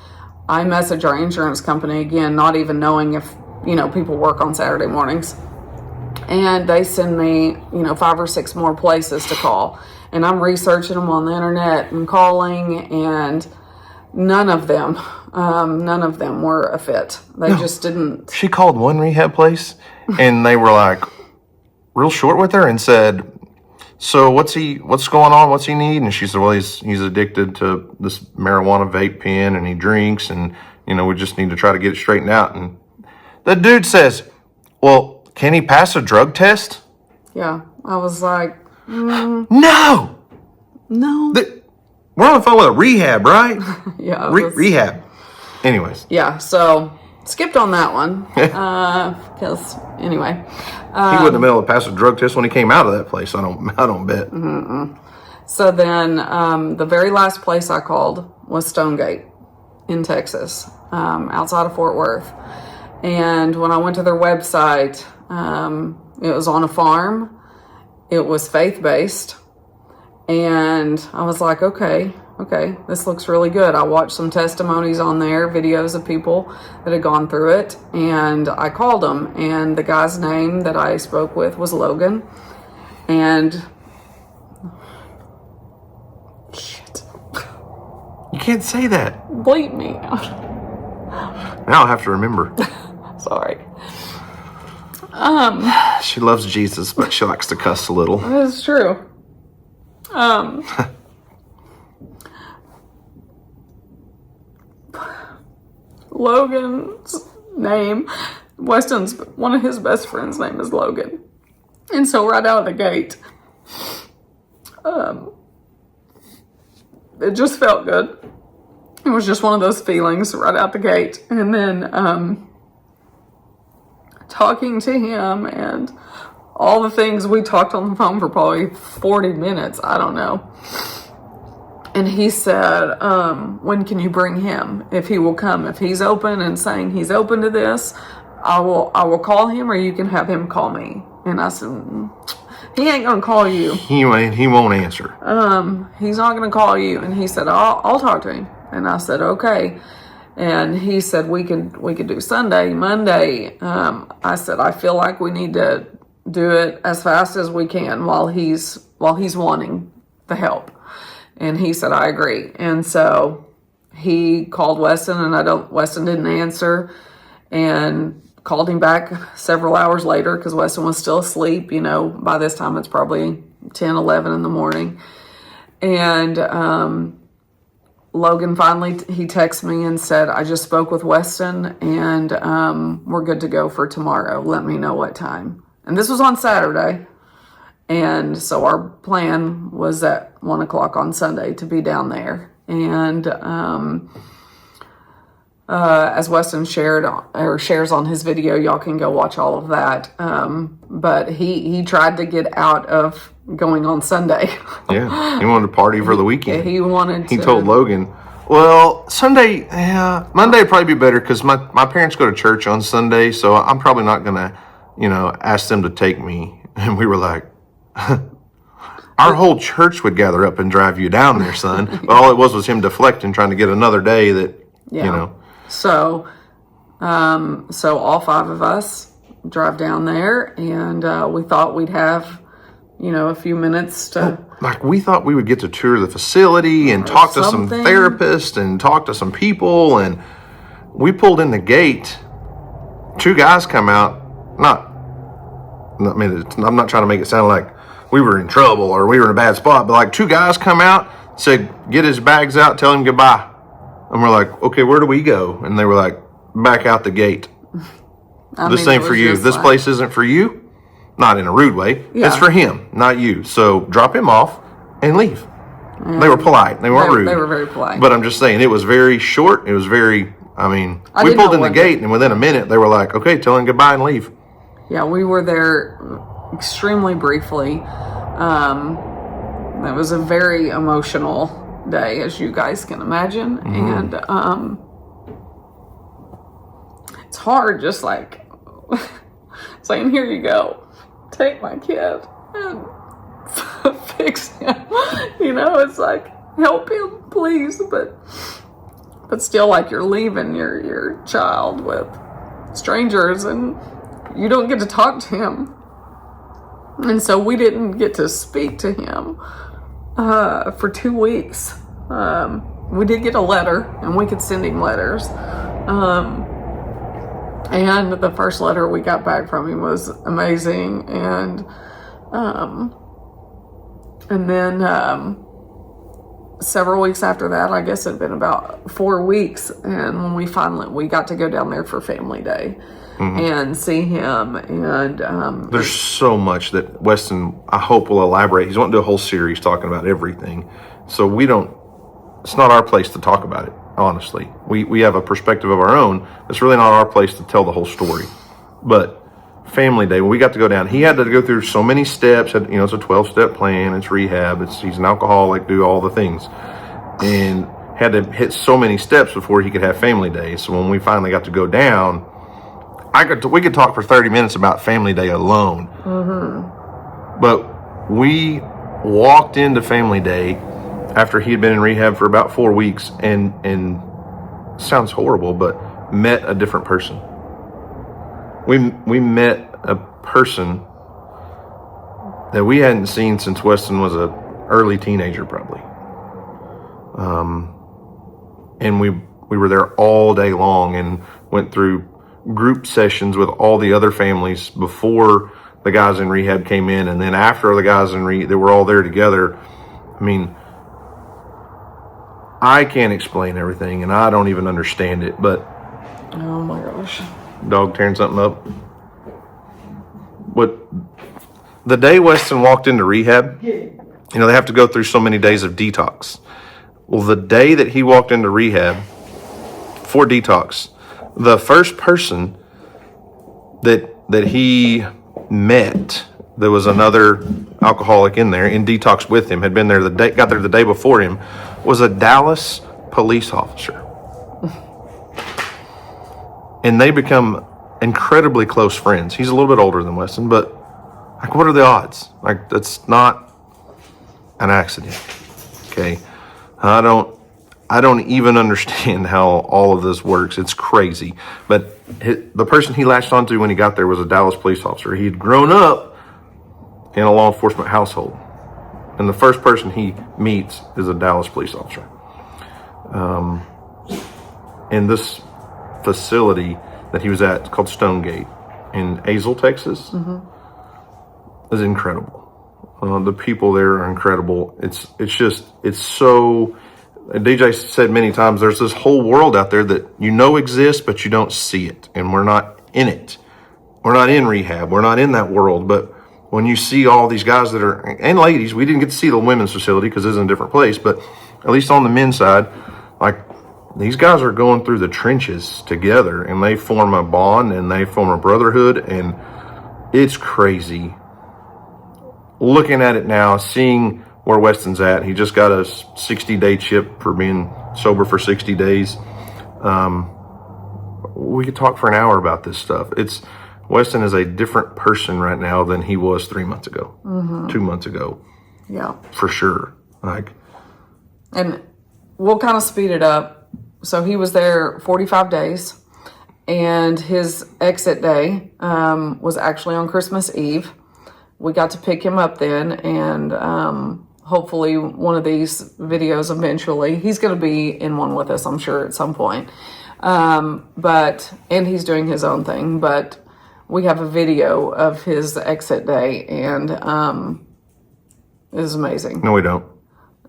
Speaker 2: I message our insurance company again, not even knowing if, people work on Saturday mornings. And they send me, 5 or 6 more places to call. And I'm researching them on the internet and calling, and none of them were a fit. They just didn't.
Speaker 1: She called one rehab place, and they were like real short with her and said, so what's going on? What's he need? And she said, well, he's addicted to this marijuana vape pen, and he drinks, and, we just need to try to get it straightened out. And the dude says, well, can he pass a drug test?
Speaker 2: Yeah. I was like,
Speaker 1: No. We're on the phone with a rehab, right?
Speaker 2: Yeah.
Speaker 1: Rehab. Anyways.
Speaker 2: Yeah. So skipped on that one. Because anyway.
Speaker 1: He wouldn't have been able to pass a drug test when he came out of that place. I don't bet.
Speaker 2: So then the very last place I called was Stonegate in Texas, outside of Fort Worth. And when I went to their website, it was on a farm. It was faith-based. And I was like, okay, this looks really good. I watched some testimonies on there, videos of people that had gone through it. And I called them. And the guy's name that I spoke with was Logan. And shit.
Speaker 1: You can't say that.
Speaker 2: Bleep me.
Speaker 1: Now I have to remember.
Speaker 2: Sorry.
Speaker 1: She loves Jesus, but she likes to cuss a little.
Speaker 2: That's true. Logan's name, Weston's, one of his best friends' name is Logan. And so right out of the gate, it just felt good. It was just one of those feelings right out the gate. And then talking to him and all the things, we talked on the phone for probably 40 minutes. I don't know. And he said, when can you bring him? If he will come. If he's open and saying he's open to this, I will call him, or you can have him call me. And I said, he ain't going to call you.
Speaker 1: He won't answer.
Speaker 2: He's not going to call you. And he said, I'll talk to him. And I said, okay. And he said, we could do Sunday, Monday. I said, I feel like we need to do it as fast as we can while he's wanting the help. And he said, I agree. And so he called Weston, and Weston didn't answer, and called him back several hours later because Weston was still asleep. By this time it's probably 10, 11 in the morning. And Logan finally, he texted me and said, I just spoke with Weston, and we're good to go for tomorrow. Let me know what time. And this was on Saturday. And so our plan was at 1 o'clock on Sunday to be down there. And as Weston shares on his video, y'all can go watch all of that. But he tried to get out of going on Sunday.
Speaker 1: Yeah, he wanted to party for the weekend.
Speaker 2: He
Speaker 1: told Logan, well, Sunday, Monday would probably be better because my parents go to church on Sunday, so I'm probably not going to, ask them to take me. And we were like, our whole church would gather up and drive you down there, son. But all it was him deflecting, trying to get another day that,
Speaker 2: So all 5 of us drive down there, and we thought we'd have, a few minutes to...
Speaker 1: we thought we would get to tour the facility and talk to some therapists and talk to some people, and we pulled in the gate. 2 guys come out, I'm not trying to make it sound like we were in trouble or we were in a bad spot, but 2 guys come out, said, get his bags out, tell him goodbye. And we're like, okay, where do we go? And they were like, back out the gate. This ain't for you. This place isn't for you. Not in a rude way. Yeah. It's for him, not you. So drop him off and leave. Yeah. They were polite. They weren't rude.
Speaker 2: They were very polite.
Speaker 1: But I'm just saying, it was very short. It was very, we pulled in the gate, and within a minute, they were like, okay, tell him goodbye and leave.
Speaker 2: Yeah, we were there extremely briefly. It was a very emotional day, as you guys can imagine. Mm-hmm. And it's hard just saying, here you go, take my kid and fix him. It's like, help him, please. But still, you're leaving your child with strangers, and you don't get to talk to him And so we didn't get to speak to him for 2 weeks. We did get a letter, and we could send him letters. And the first letter we got back from him was amazing. And then several weeks after that, I guess it had been about 4 weeks, and when we got to go down there for Family Day and see him. And
Speaker 1: there's so much that Weston, I hope, will elaborate. He's wanting to do a whole series talking about everything. So it's not our place to talk about it, honestly. We have a perspective of our own. It's really not our place to tell the whole story. But Family Day, when we got to go down, he had to go through so many steps. It's a 12-step plan. It's rehab. He's an alcoholic, do all the things. And had to hit so many steps before he could have Family Day. So when we finally got to go down, we could talk for 30 minutes about Family Day alone. But we walked into Family Day after he had been in rehab for about 4 weeks and sounds horrible, but met a different person. We met a person that we hadn't seen since Weston was an early teenager, probably. And we were there all day long and went through group sessions with all the other families before the guys in rehab came in, and then after the guys in rehab, they were all there together. I mean, I can't explain everything, and I don't even understand it, but
Speaker 2: oh my gosh.
Speaker 1: Dog tearing something up. But the day Weston walked into rehab, they have to go through so many days of detox. Well, the day that he walked into rehab for detox, the first person that he met, there was another alcoholic in there in detox with him, had been there got there the day before him, was a Dallas police officer. And they become incredibly close friends. He's a little bit older than Weston, but what are the odds? That's not an accident. Okay. I don't even understand how all of this works. It's crazy. But the person he latched onto when he got there was a Dallas police officer. He had grown up in a law enforcement household. And the first person he meets is a Dallas police officer. In this facility that he was at, it's called Stonegate in Azle, Texas, is incredible. The people there are incredible. It's so, DJ said many times, there's this whole world out there that exists, but you don't see it. And we're not in it. We're not in rehab. We're not in that world. But when you see all these guys and ladies, we didn't get to see the women's facility because it's in a different place, but at least on the men's side, these guys are going through the trenches together, and they form a bond and they form a brotherhood, and it's crazy. Looking at it now, seeing where Weston's at, he just got a 60-day chip for being sober for 60 days. We could talk for an hour about this stuff. Weston is a different person right now than he was 3 months ago, 2 months ago.
Speaker 2: Yeah.
Speaker 1: For sure.
Speaker 2: And we'll kind of speed it up. So he was there 45 days, and his exit day was actually on Christmas Eve. We got to pick him up then, and hopefully one of these videos eventually, he's going to be in one with us, I'm sure, at some point. And he's doing his own thing, but we have a video of his exit day, and it is amazing.
Speaker 1: No, we don't.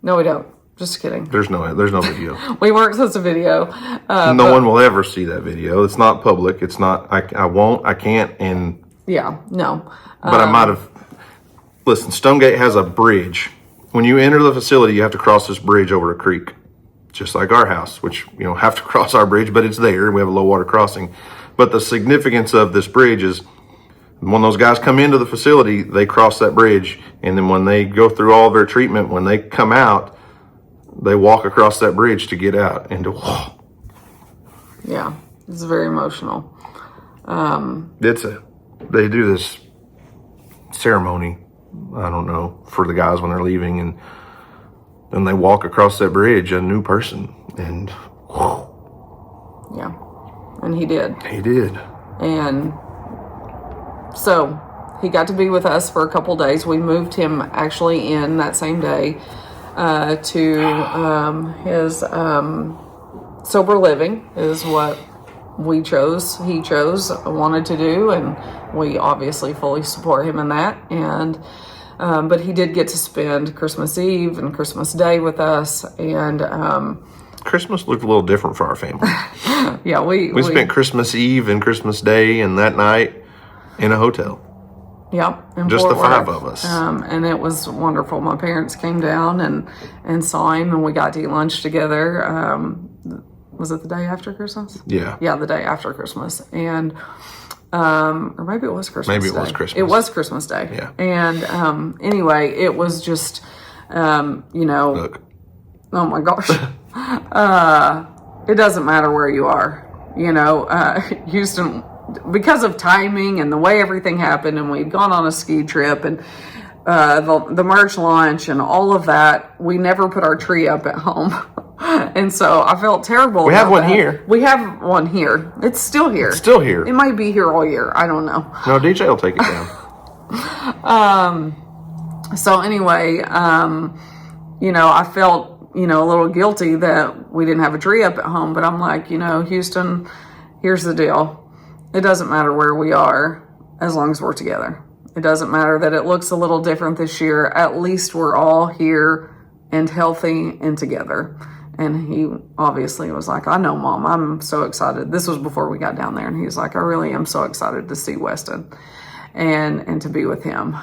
Speaker 2: No, we don't. Just kidding.
Speaker 1: There's no video.
Speaker 2: We weren't supposed to video.
Speaker 1: No one will ever see that video. It's not public. It's not, I can't, and...
Speaker 2: Yeah, no.
Speaker 1: But I might have... Listen, Stonegate has a bridge. When you enter the facility, you have to cross this bridge over a creek. Just like our house, which, have to cross our bridge, but it's there. We have a low water crossing. But the significance of this bridge is when those guys come into the facility, they cross that bridge. And then when they go through all their treatment, when they come out, they walk across that bridge to get out. And
Speaker 2: yeah, it's very emotional.
Speaker 1: They do this ceremony, I don't know, for the guys when they're leaving, and they walk across that bridge, a new person. And
Speaker 2: yeah, and he did.
Speaker 1: He did.
Speaker 2: And so he got to be with us for a couple days. We moved him actually in that same day to his sober living is what he chose, wanted to do, and we obviously fully support him in that. And but he did get to spend Christmas Eve and Christmas Day with us, and
Speaker 1: Christmas looked a little different for our family.
Speaker 2: yeah, we
Speaker 1: spent Christmas Eve and Christmas Day and that night in a hotel.
Speaker 2: Yeah,
Speaker 1: just the five of us,
Speaker 2: and it was wonderful. My parents came down and saw him, and we got to eat lunch together. Was it the day after Christmas?
Speaker 1: Yeah,
Speaker 2: the day after Christmas, and or maybe it was Christmas.
Speaker 1: Maybe it
Speaker 2: Day.
Speaker 1: was Christmas.
Speaker 2: It was Christmas Day.
Speaker 1: Yeah,
Speaker 2: and anyway, it was just
Speaker 1: Look.
Speaker 2: Oh my gosh, it doesn't matter where you are. Houston. Because of timing and the way everything happened, and we'd gone on a ski trip and the March launch and all of that, we never put our tree up at home. And so I felt terrible.
Speaker 1: We have one here.
Speaker 2: We have one here. It's still here.
Speaker 1: It's still here.
Speaker 2: It might be here all year. I don't know.
Speaker 1: No, DJ will take it down.
Speaker 2: So anyway, I felt, a little guilty that we didn't have a tree up at home, but I'm like, Houston, here's the deal. It doesn't matter where we are as long as we're together. It doesn't matter that it looks a little different this year. At least we're all here and healthy and together. And he obviously was like, I know, Mom, I'm so excited. This was before we got down there. And he was like, I really am so excited to see Weston and to be with him.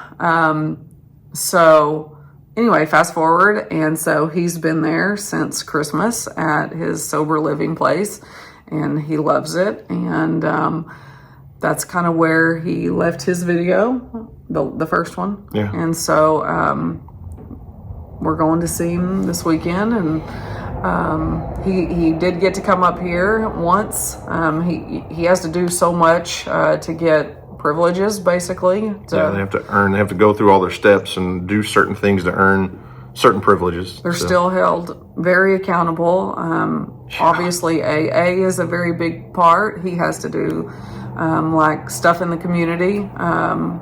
Speaker 2: So anyway, fast forward. And so he's been there since Christmas at his sober living place. And he loves it, and that's kind of where he left his video, the first one.
Speaker 1: Yeah.
Speaker 2: And so we're going to see him this weekend, and he did get to come up here once. He has to do so much to get privileges, basically.
Speaker 1: They have to go through all their steps and do certain things to earn certain privileges.
Speaker 2: They're still held very accountable. Obviously, AA is a very big part. He has to do like stuff in the community. I'm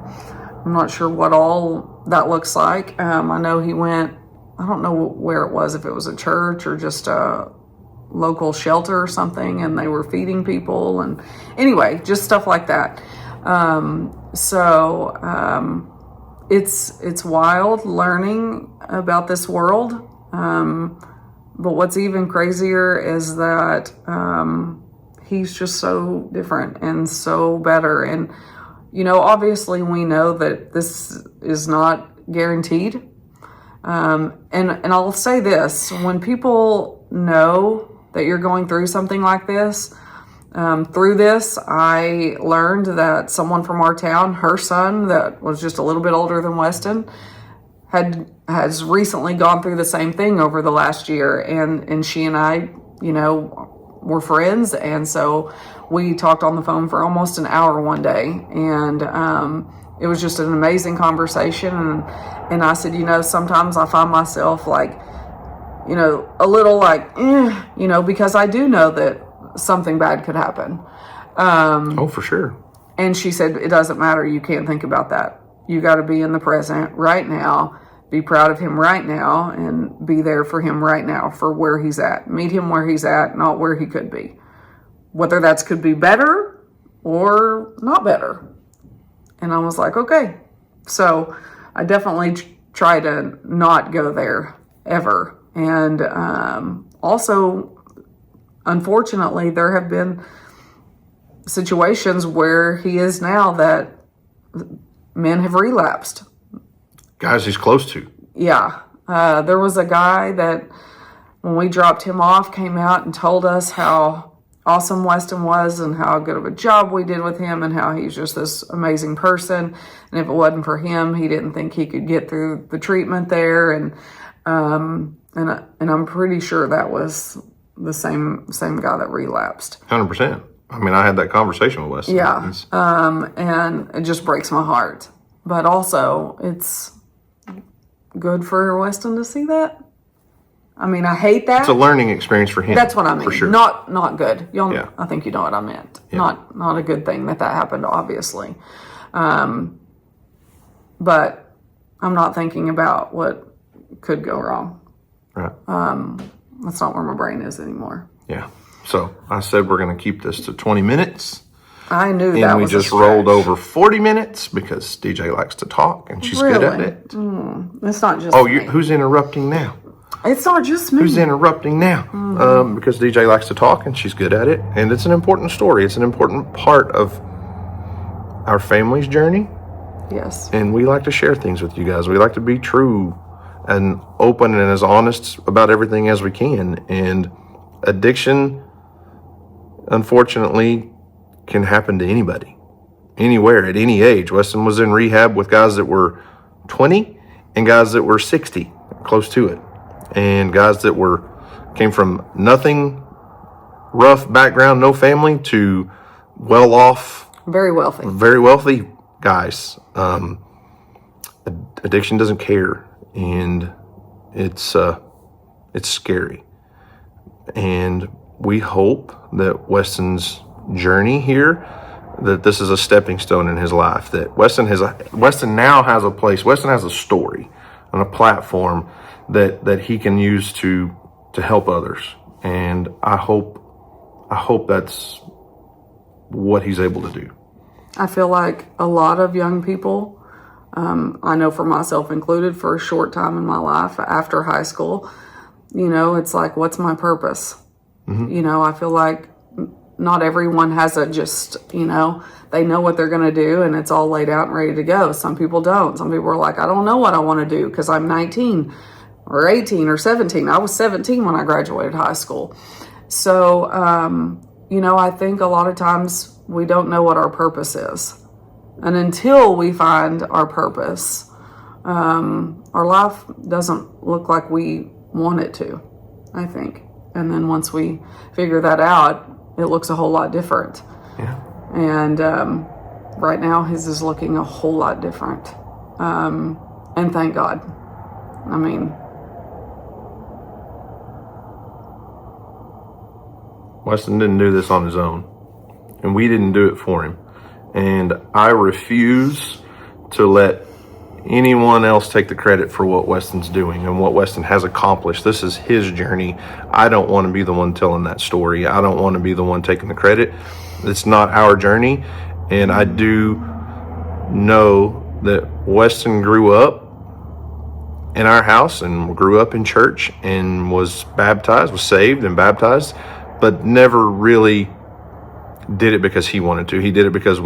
Speaker 2: not sure what all that looks like. I know he went, I don't know where it was, if it was a church or just a local shelter or something, and they were feeding people. And anyway, just stuff like that. It's wild learning about this world. But what's even crazier is that he's just so different and so better. And, obviously we know that this is not guaranteed. And I'll say this, when people know that you're going through something like this, through this, I learned that someone from our town, her son that was just a little bit older than Weston, has recently gone through the same thing over the last year, and she and I, were friends, and so we talked on the phone for almost an hour one day, and it was just an amazing conversation, and I said, sometimes I find myself like, a little like, because I do know that something bad could happen.
Speaker 1: Oh, for sure.
Speaker 2: And she said, it doesn't matter. You can't think about that. You got to be in the present right now, be proud of him right now, and be there for him right now for where he's at. Meet him where he's at, not where he could be. Whether that could be better or not better. And I was like, okay. So I definitely try to not go there ever. And also, unfortunately, there have been situations where he is now that men have relapsed.
Speaker 1: Guys he's close to.
Speaker 2: Yeah. There was a guy that, when we dropped him off, came out and told us how awesome Weston was and how good of a job we did with him and how he's just this amazing person. And if it wasn't for him, he didn't think he could get through the treatment there. And I'm pretty sure that was the same guy that relapsed.
Speaker 1: 100%. I mean, I had that conversation with Weston.
Speaker 2: Yeah. And it just breaks my heart. But also, it's good for Weston to see that. I mean, I hate that.
Speaker 1: It's a learning experience for him.
Speaker 2: That's what I mean.
Speaker 1: For sure.
Speaker 2: Not good.
Speaker 1: Yeah.
Speaker 2: I think you know what I meant.
Speaker 1: Yeah.
Speaker 2: Not a good thing that happened, obviously. but I'm not thinking about what could go wrong.
Speaker 1: Right.
Speaker 2: That's not where my brain is anymore.
Speaker 1: Yeah. So I said we're going to keep this to 20 minutes.
Speaker 2: I knew that
Speaker 1: And we
Speaker 2: was
Speaker 1: just rolled over 40 minutes because DJ likes to talk and she's good at it.
Speaker 2: It's not just me.
Speaker 1: Who's interrupting now?
Speaker 2: It's not just me.
Speaker 1: Who's interrupting now? Because DJ likes to talk and she's good at it. And it's an important story. It's an important part of our family's journey.
Speaker 2: Yes.
Speaker 1: And we like to share things with you guys. We like to be true and open and as honest about everything as we can. And addiction, unfortunately, can happen to anybody, anywhere, at any age. Weston was in rehab with guys that were 20 and guys that were 60, close to it. And guys that came from nothing, rough background, no family, to well-off,
Speaker 2: very
Speaker 1: wealthy guys. Addiction doesn't care, and it's scary. And we hope that Weston's journey here, that this is a stepping stone in his life, that Weston now has a place, Weston has a story and a platform that he can use to help others. And I hope that's what he's able to do.
Speaker 2: I feel like a lot of young people, I know for myself included, for a short time in my life after high school, it's like, what's my purpose? I feel like not everyone has they know what they're going to do and it's all laid out and ready to go. Some people don't. Some people are like, I don't know what I want to do because I'm 19 or 18 or 17. I was 17 when I graduated high school. So, I think a lot of times we don't know what our purpose is. And until we find our purpose, our life doesn't look like we want it to, I think. And then once we figure that out, it looks a whole lot different.
Speaker 1: Yeah.
Speaker 2: And right now, his is looking a whole lot different. And thank God. I mean,
Speaker 1: Weston didn't do this on his own, and we didn't do it for him. And I refuse to let anyone else take the credit for what Weston's doing and what Weston has accomplished. This is his journey. I don't want to be the one telling that story. I don't want to be the one taking the credit. It's not our journey. And I do know that Weston grew up in our house and grew up in church and was saved and baptized, but never really did it because he wanted to. He did it because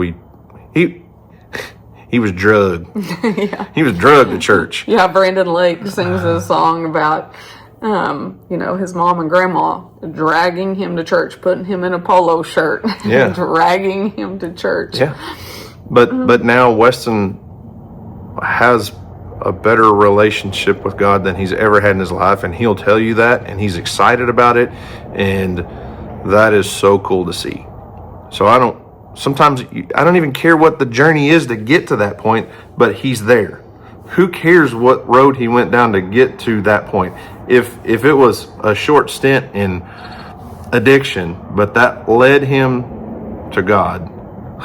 Speaker 1: he was drugged.
Speaker 2: Yeah.
Speaker 1: He was drugged to church.
Speaker 2: Yeah, Brandon Lake sings a song about, his mom and grandma dragging him to church, putting him in a polo shirt,
Speaker 1: Yeah.
Speaker 2: dragging him to church.
Speaker 1: Yeah. But now Weston has a better relationship with God than he's ever had in his life, and he'll tell you that, and he's excited about it, and that is so cool to see. So I don't even care what the journey is to get to that point, but he's there. Who cares what road he went down to get to that point? If it was a short stint in addiction, but that led him to God,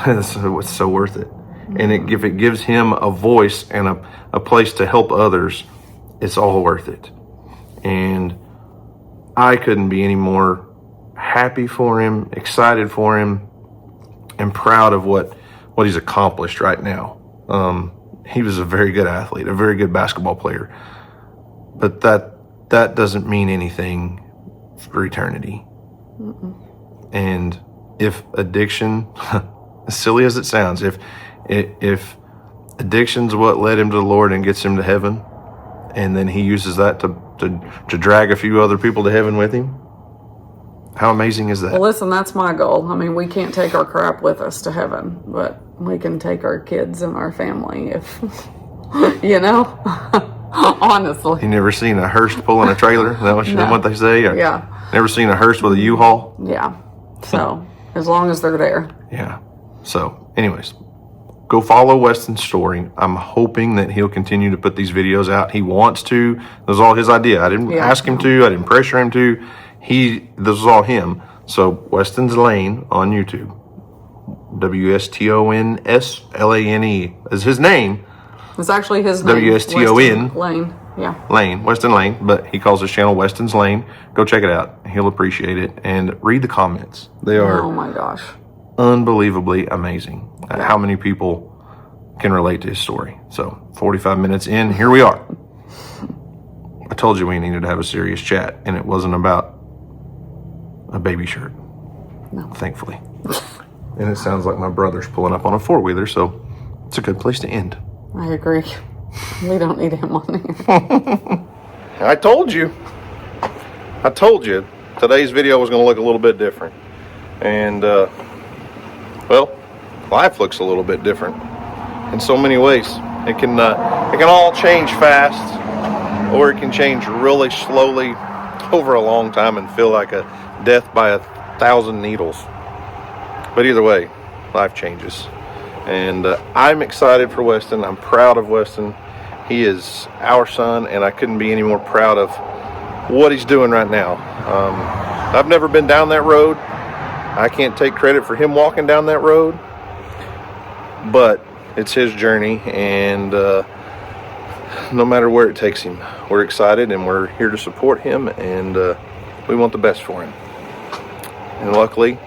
Speaker 1: it's so worth it. And if it gives him a voice and a place to help others, it's all worth it. And I couldn't be any more happy for him, excited for him, and proud of what he's accomplished right now. He was a very good athlete, a very good basketball player, but that doesn't mean anything for eternity. Mm-mm. And if addiction, as silly as it sounds, if addiction's what led him to the Lord and gets him to heaven, and then he uses that to drag a few other people to heaven with him, how amazing is that?
Speaker 2: Well, listen, that's my goal. I mean, we can't take our crap with us to heaven, but we can take our kids and our family if, honestly.
Speaker 1: You never seen a hearse pulling a trailer? Is that what they say? Or
Speaker 2: yeah.
Speaker 1: Never seen a hearse with a U-Haul?
Speaker 2: Yeah. So, as long as they're there.
Speaker 1: Yeah. So, anyways, go follow Weston's story. I'm hoping that he'll continue to put these videos out. He wants to. That was all his idea. I didn't ask him to. I didn't pressure him to. This was all him. So Weston's Lane on YouTube, WSTONSLANE is his name.
Speaker 2: It's actually his name.
Speaker 1: Weston
Speaker 2: Lane. Yeah.
Speaker 1: Lane, Weston Lane, but he calls his channel Weston's Lane. Go check it out. He'll appreciate it. And read the comments. They are,
Speaker 2: oh my gosh,
Speaker 1: unbelievably amazing. How many people can relate to his story. So 45 minutes in, here we are. I told you we needed to have a serious chat, and it wasn't about a baby shirt.
Speaker 2: No.
Speaker 1: Thankfully. And it sounds like my brother's pulling up on a four-wheeler, so it's a good place to end.
Speaker 2: I agree. We don't need him on here.
Speaker 1: I told you today's video was going to look a little bit different. And, well, life looks a little bit different in so many ways. It can all change fast, or it can change really slowly over a long time and feel like a death by 1,000 needles. But either way, life changes. And I'm excited for Weston. I'm proud of Weston. He is our son, and I couldn't be any more proud of what he's doing right now. I've never been down that road. I can't take credit for him walking down that road, but it's his journey, and no matter where it takes him, we're excited and we're here to support him, and we want the best for him. And luckily,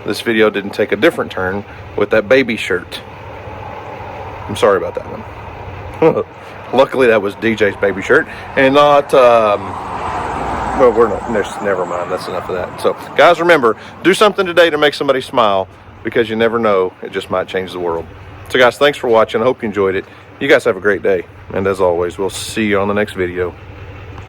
Speaker 1: this video didn't take a different turn with that baby shirt. I'm sorry about that one. Luckily, that was DJ's baby shirt, and not, well, we're not, never mind, that's enough of that. So, guys, remember, do something today to make somebody smile, because you never know, it just might change the world. So, guys, thanks for watching. I hope you enjoyed it. You guys have a great day, and as always, we'll see you on the next video.